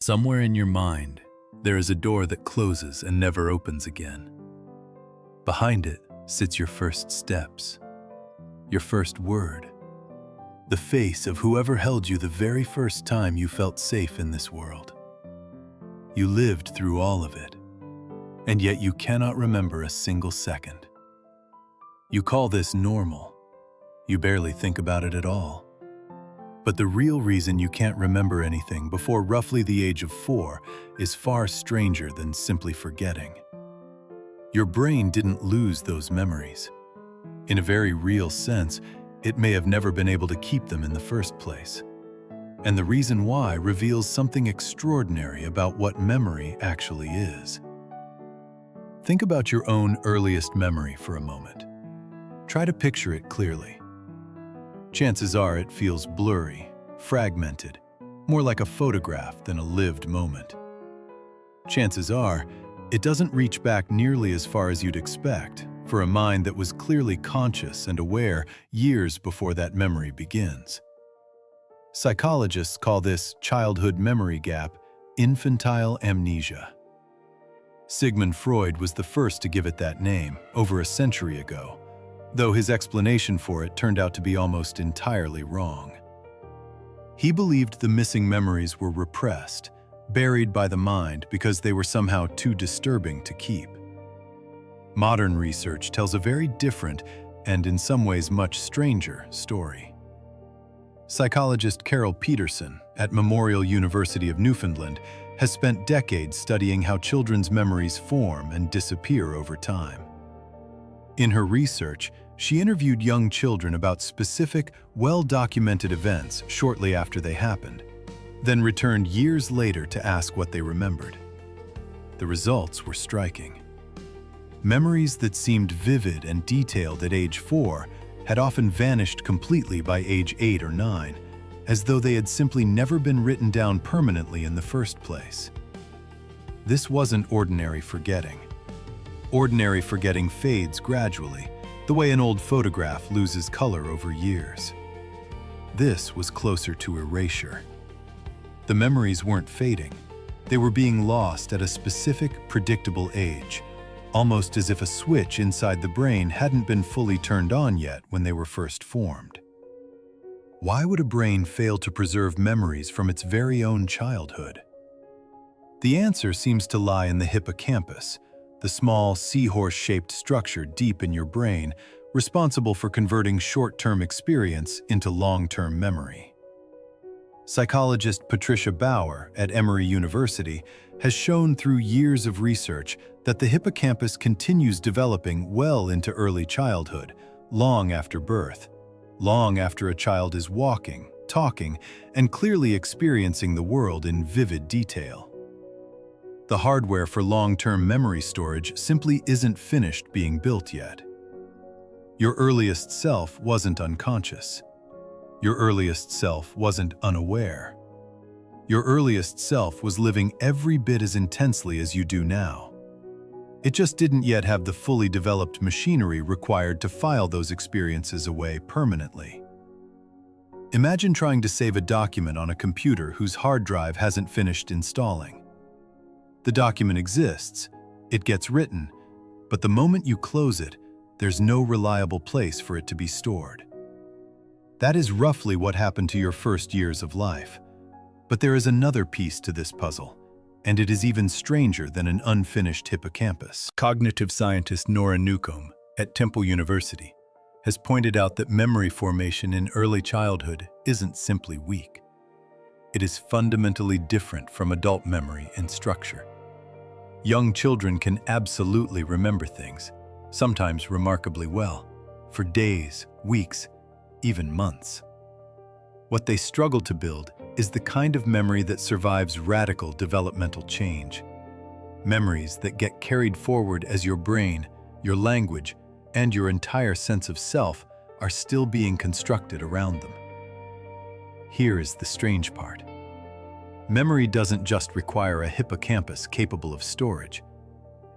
Somewhere in your mind, there is a door that closes and never opens again. Behind it sits your first steps, your first word, the face of whoever held you the very first time you felt safe in this world. You lived through all of it, and yet you cannot remember a single second. You call this normal. You barely think about it at all. But the real reason you can't remember anything before roughly the age of 4 is far stranger than simply forgetting. Your brain didn't lose those memories. In a very real sense, it may have never been able to keep them in the first place. And the reason why reveals something extraordinary about what memory actually is. Think about your own earliest memory for a moment. Try to picture it clearly. Chances are it feels blurry, fragmented, more like a photograph than a lived moment. Chances are it doesn't reach back nearly as far as you'd expect for a mind that was clearly conscious and aware years before that memory begins. Psychologists call this childhood memory gap infantile amnesia. Sigmund Freud was the first to give it that name over a century ago, though his explanation for it turned out to be almost entirely wrong. He believed the missing memories were repressed, buried by the mind because they were somehow too disturbing to keep. Modern research tells a very different, and in some ways much stranger, story. Psychologist Carol Peterson at Memorial University of Newfoundland has spent decades studying how children's memories form and disappear over time. In her research, she interviewed young children about specific, well-documented events shortly after they happened, then returned years later to ask what they remembered. The results were striking. Memories that seemed vivid and detailed at age 4 had often vanished completely by age 8 or 9, as though they had simply never been written down permanently in the first place. This wasn't ordinary forgetting. Ordinary forgetting fades gradually, the way an old photograph loses color over years. This was closer to erasure. The memories weren't fading. They were being lost at a specific, predictable age, almost as if a switch inside the brain hadn't been fully turned on yet when they were first formed. Why would a brain fail to preserve memories from its very own childhood? The answer seems to lie in the hippocampus, the small, seahorse-shaped structure deep in your brain, responsible for converting short-term experience into long-term memory. Psychologist Patricia Bauer at Emory University has shown through years of research that the hippocampus continues developing well into early childhood, long after birth, long after a child is walking, talking, and clearly experiencing the world in vivid detail. The hardware for long-term memory storage simply isn't finished being built yet. Your earliest self wasn't unconscious. Your earliest self wasn't unaware. Your earliest self was living every bit as intensely as you do now. It just didn't yet have the fully developed machinery required to file those experiences away permanently. Imagine trying to save a document on a computer whose hard drive hasn't finished installing. The document exists, it gets written, but the moment you close it, there's no reliable place for it to be stored. That is roughly what happened to your first years of life. But there is another piece to this puzzle, and it is even stranger than an unfinished hippocampus. Cognitive scientist Nora Newcomb at Temple University has pointed out that memory formation in early childhood isn't simply weak. It is fundamentally different from adult memory in structure. Young children can absolutely remember things, sometimes remarkably well, for days, weeks, even months. What they struggle to build is the kind of memory that survives radical developmental change. Memories that get carried forward as your brain, your language, and your entire sense of self are still being constructed around them. Here is the strange part. Memory doesn't just require a hippocampus capable of storage.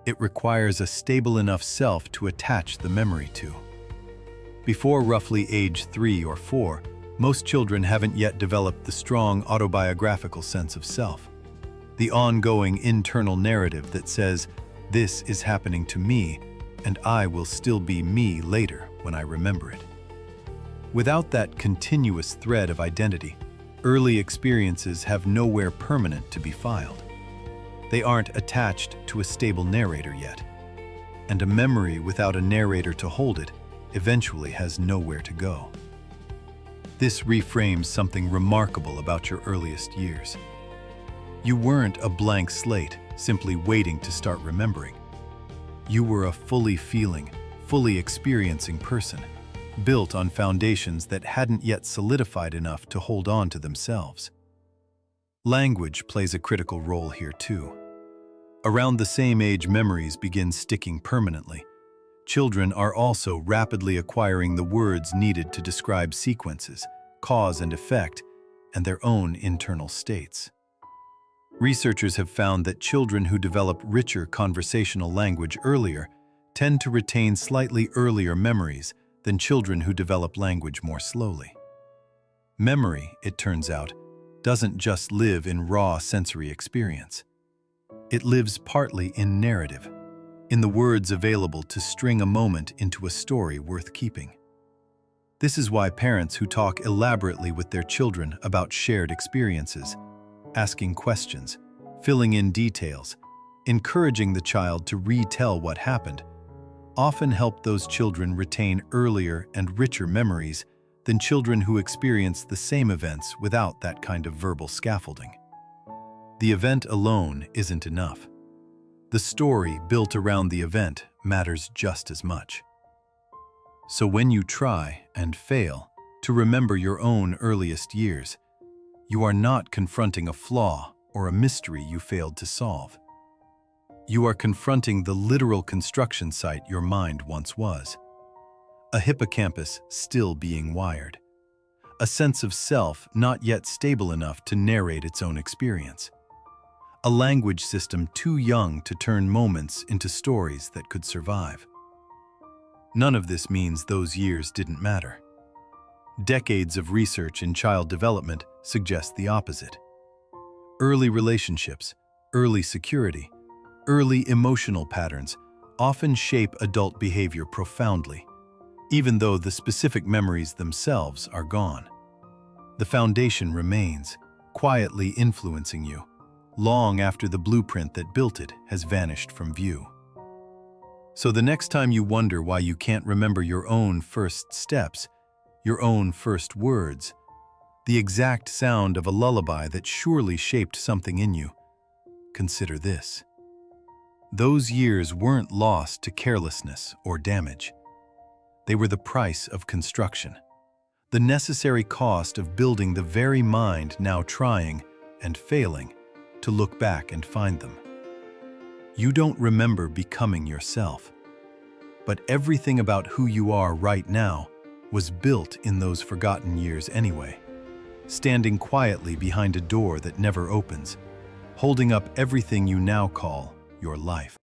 It requires a stable enough self to attach the memory to. Before roughly age 3 or 4, most children haven't yet developed the strong autobiographical sense of self. the ongoing internal narrative that says, "This is happening to me, and I will still be me later when I remember it." Without that continuous thread of identity, early experiences have nowhere permanent to be filed. They aren't attached to a stable narrator yet, and a memory without a narrator to hold it eventually has nowhere to go. This reframes something remarkable about your earliest years. You weren't a blank slate, simply waiting to start remembering. You were a fully feeling, fully experiencing person, built on foundations that hadn't yet solidified enough to hold on to themselves. Language plays a critical role here too. Around the same age memories begin sticking permanently. Children are also rapidly acquiring the words needed to describe sequences, cause and effect, and their own internal states. Researchers have found that children who develop richer conversational language earlier tend to retain slightly earlier memories than children who develop language more slowly. Memory, it turns out, doesn't just live in raw sensory experience. It lives partly in narrative, in the words available to string a moment into a story worth keeping. This is why parents who talk elaborately with their children about shared experiences, asking questions, filling in details, encouraging the child to retell what happened, often help those children retain earlier and richer memories than children who experience the same events without that kind of verbal scaffolding. The event alone isn't enough. The story built around the event matters just as much. So when you try and fail to remember your own earliest years, you are not confronting a flaw or a mystery you failed to solve. You are confronting the literal construction site your mind once was. A hippocampus still being wired. A sense of self not yet stable enough to narrate its own experience. A language system too young to turn moments into stories that could survive. None of this means those years didn't matter. Decades of research in child development suggest the opposite. Early relationships, early security, early emotional patterns often shape adult behavior profoundly, even though the specific memories themselves are gone. The foundation remains, quietly influencing you, long after the blueprint that built it has vanished from view. So the next time you wonder why you can't remember your own first steps, your own first words, the exact sound of a lullaby that surely shaped something in you, consider this. Those years weren't lost to carelessness or damage. They were the price of construction, the necessary cost of building the very mind now trying and failing to look back and find them. You don't remember becoming yourself, but everything about who you are right now was built in those forgotten years anyway, standing quietly behind a door that never opens, holding up everything you now call your life.